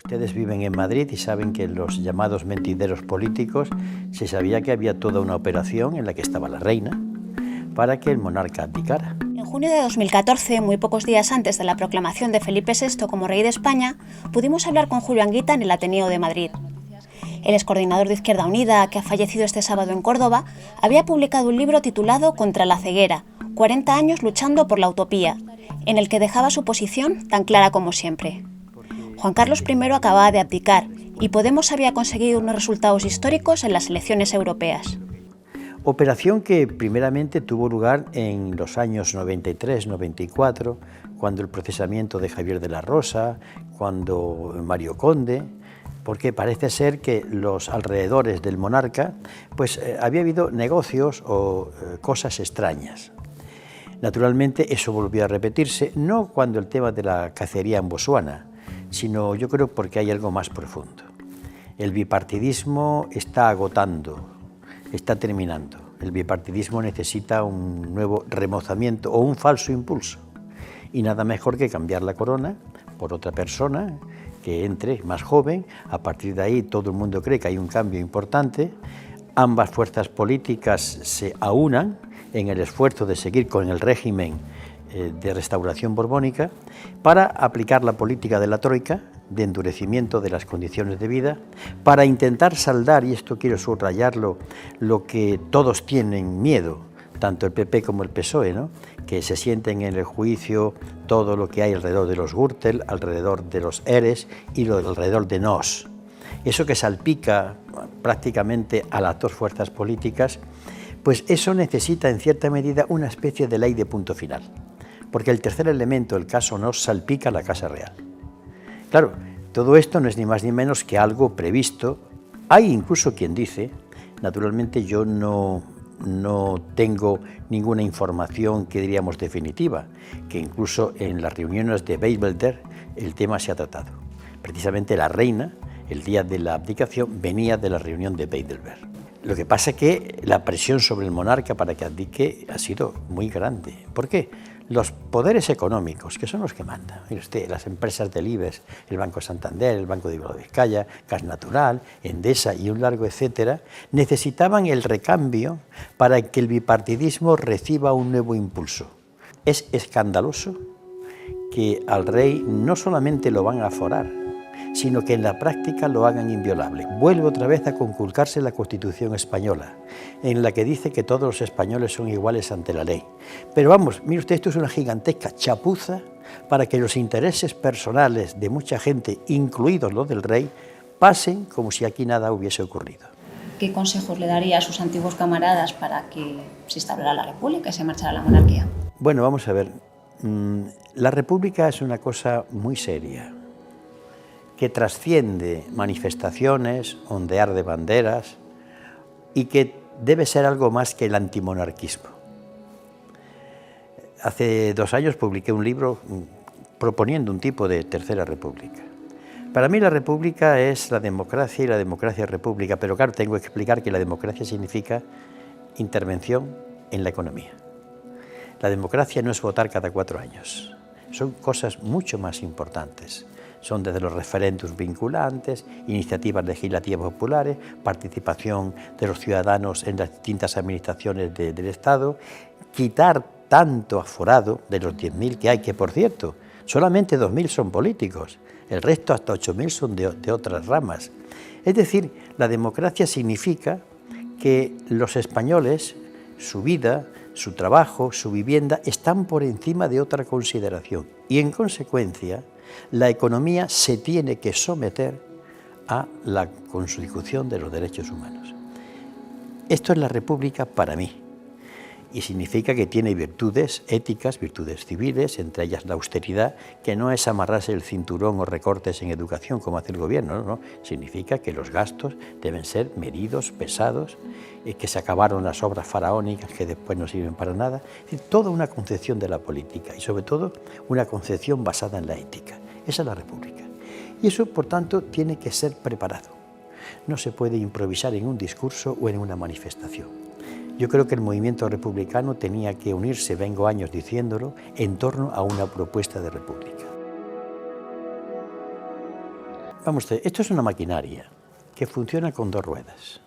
Ustedes viven en Madrid y saben que en los llamados mentideros políticos se sabía que había toda una operación en la que estaba la reina para que el monarca abdicara. En junio de 2014, muy pocos días antes de la proclamación de Felipe VI como rey de España, pudimos hablar con Julio Anguita en el Ateneo de Madrid. El excoordinador de Izquierda Unida, que ha fallecido este sábado en Córdoba, había publicado un libro titulado Contra la ceguera, 40 años luchando por la utopía, en el que dejaba su posición tan clara como siempre. Juan Carlos I acababa de abdicar y Podemos había conseguido unos resultados históricos en las elecciones europeas. Operación que primeramente tuvo lugar en los años 93-94, cuando el procesamiento de Javier de la Rosa, cuando Mario Conde, porque parece ser que los alrededores del monarca había habido negocios o cosas extrañas. Naturalmente eso volvió a repetirse, no cuando el tema de la cacería en Botsuana, sino yo creo porque hay algo más profundo. El bipartidismo está agotando, está terminando. El bipartidismo necesita un nuevo remozamiento o un falso impulso. Y nada mejor que cambiar la corona por otra persona que entre más joven. A partir de ahí todo el mundo cree que hay un cambio importante. Ambas fuerzas políticas se aunan en el esfuerzo de seguir con el régimen de restauración borbónica para aplicar la política de la Troika, de endurecimiento de las condiciones de vida, para intentar saldar, y esto quiero subrayarlo, lo que todos tienen miedo, tanto el PP como el PSOE, ¿no? Que se sienten en el juicio todo lo que hay alrededor de los Gürtel, alrededor de los ERES y alrededor de NOS. Eso que salpica prácticamente a las dos fuerzas políticas, pues eso necesita en cierta medida una especie de ley de punto final, porque el tercer elemento, el caso NOS, salpica a la Casa Real. Claro, todo esto no es ni más ni menos que algo previsto. Hay incluso quien dice, naturalmente yo no tengo ninguna información que diríamos definitiva, que incluso en las reuniones de Belvedere el tema se ha tratado. Precisamente la reina, el día de la abdicación, venía de la reunión de Belvedere. Lo que pasa es que la presión sobre el monarca para que abdique ha sido muy grande. ¿Por qué? Los poderes económicos, que son los que mandan, mire usted, las empresas del IBEX, el Banco Santander, el Banco de Vizcaya, Gas Natural, Endesa y un largo etcétera, necesitaban el recambio para que el bipartidismo reciba un nuevo impulso. Es escandaloso que al rey no solamente lo van a aforar, sino que en la práctica lo hagan inviolable. Vuelve otra vez a conculcarse la Constitución española, en la que dice que todos los españoles son iguales ante la ley. Pero vamos, mire usted, esto es una gigantesca chapuza para que los intereses personales de mucha gente, incluidos los del rey, pasen como si aquí nada hubiese ocurrido. ¿Qué consejos le daría a sus antiguos camaradas para que se instaurara la República y se marchara la monarquía? Bueno, vamos a ver. La República es una cosa muy seria, que trasciende manifestaciones, ondear de banderas, y que debe ser algo más que el antimonarquismo. Hace 2 años publiqué un libro proponiendo un tipo de tercera república. Para mí la república es la democracia y la democracia es república, pero claro, tengo que explicar que la democracia significa intervención en la economía. La democracia no es votar cada 4 años, son cosas mucho más importantes. Son desde los referéndums vinculantes, iniciativas legislativas populares, participación de los ciudadanos en las distintas administraciones del Estado, quitar tanto aforado de los 10.000 que hay, que por cierto, solamente 2.000 son políticos, el resto hasta 8.000 son de otras ramas. Es decir, la democracia significa que los españoles, su vida, su trabajo, su vivienda, están por encima de otra consideración y en consecuencia la economía se tiene que someter a la consecución de los derechos humanos. Esto es la República para mí y significa que tiene virtudes éticas, virtudes civiles, entre ellas la austeridad, que no es amarrarse el cinturón o recortes en educación como hace el gobierno, no. Significa que los gastos deben ser medidos, pesados, que se acabaron las obras faraónicas que después no sirven para nada. Es decir, toda una concepción de la política y sobre todo una concepción basada en la ética. Esa es la República. Y eso, por tanto, tiene que ser preparado. No se puede improvisar en un discurso o en una manifestación. Yo creo que el movimiento republicano tenía que unirse, vengo años diciéndolo, en torno a una propuesta de república. Vamos a ver, esto es una maquinaria que funciona con dos ruedas,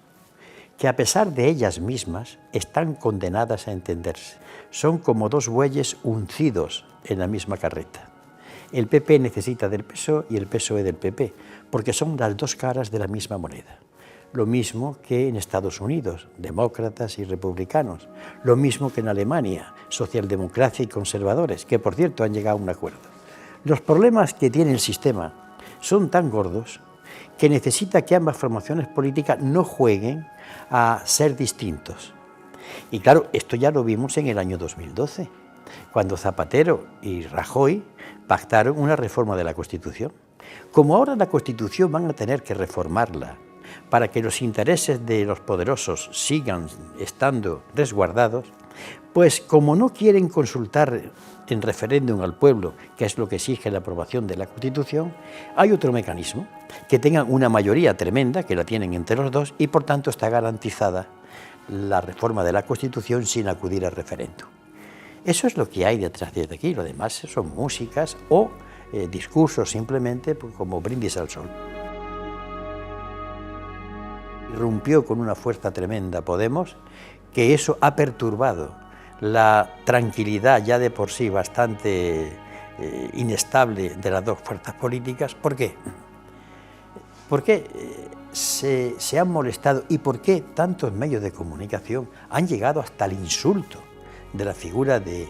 que a pesar de ellas mismas están condenadas a entenderse. Son como dos bueyes uncidos en la misma carreta. El PP necesita del PSOE y el PSOE del PP, porque son las dos caras de la misma moneda. Lo mismo que en Estados Unidos, demócratas y republicanos. Lo mismo que en Alemania, socialdemocracia y conservadores, que por cierto han llegado a un acuerdo. Los problemas que tiene el sistema son tan gordos que necesita que ambas formaciones políticas no jueguen a ser distintos. Y claro, esto ya lo vimos en el año 2012, cuando Zapatero y Rajoy pactaron una reforma de la Constitución. Como ahora la Constitución van a tener que reformarla para que los intereses de los poderosos sigan estando resguardados, pues como no quieren consultar en referéndum al pueblo, que es lo que exige la aprobación de la Constitución, hay otro mecanismo, que tengan una mayoría tremenda, que la tienen entre los dos, y por tanto está garantizada la reforma de la Constitución sin acudir al referéndum. Eso es lo que hay detrás de aquí, lo demás son músicas o discursos simplemente como brindis al sol. Irrumpió con una fuerza tremenda Podemos, que eso ha perturbado la tranquilidad ya de por sí bastante inestable de las dos fuerzas políticas. ¿Por qué? ¿Por qué se han molestado y por qué tantos medios de comunicación han llegado hasta el insulto de la figura de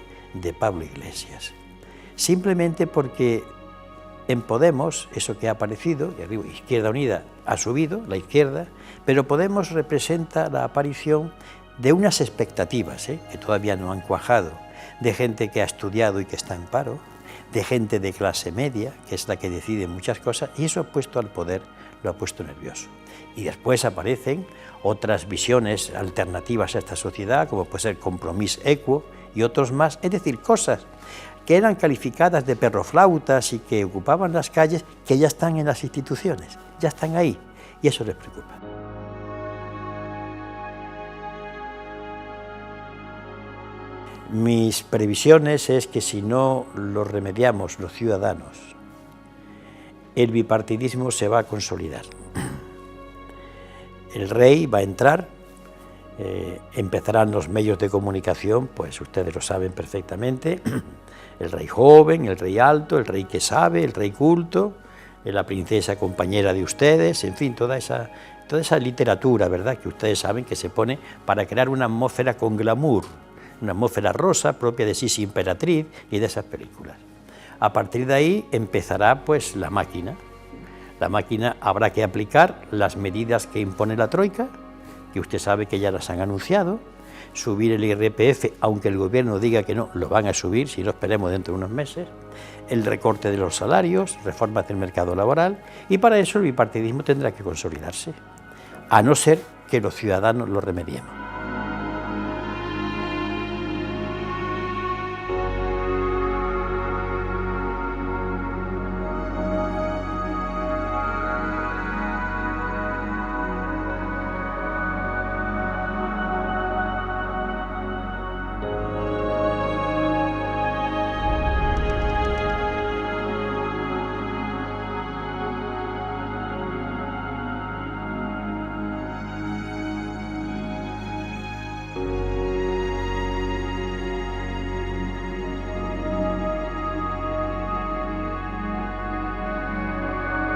Pablo Iglesias? Simplemente porque en Podemos, eso que ha aparecido, y arriba Izquierda Unida ha subido, la izquierda, pero Podemos representa la aparición de unas expectativas que todavía no han cuajado, de gente que ha estudiado y que está en paro, de gente de clase media, que es la que decide muchas cosas, y eso ha puesto al poder, lo ha puesto nervioso. Y después aparecen otras visiones alternativas a esta sociedad, como puede ser Compromís Equo y otros más, es decir, cosas que eran calificadas de perroflautas y que ocupaban las calles, que ya están en las instituciones, ya están ahí, y eso les preocupa. Mis previsiones es que si no lo remediamos los ciudadanos, el bipartidismo se va a consolidar. El rey va a entrar, empezarán los medios de comunicación, pues ustedes lo saben perfectamente, el rey joven, el rey alto, el rey que sabe, el rey culto, la princesa compañera de ustedes, en fin, toda esa literatura, ¿verdad?, que ustedes saben que se pone para crear una atmósfera con glamour, una atmósfera rosa propia de Sisi Imperatriz y de esas películas. A partir de ahí empezará pues la máquina. La máquina habrá que aplicar las medidas que impone la Troika, que usted sabe que ya las han anunciado, subir el IRPF, aunque el gobierno diga que no, lo van a subir, si no esperemos dentro de unos meses, el recorte de los salarios, reformas del mercado laboral, y para eso el bipartidismo tendrá que consolidarse, a no ser que los ciudadanos lo remediemos.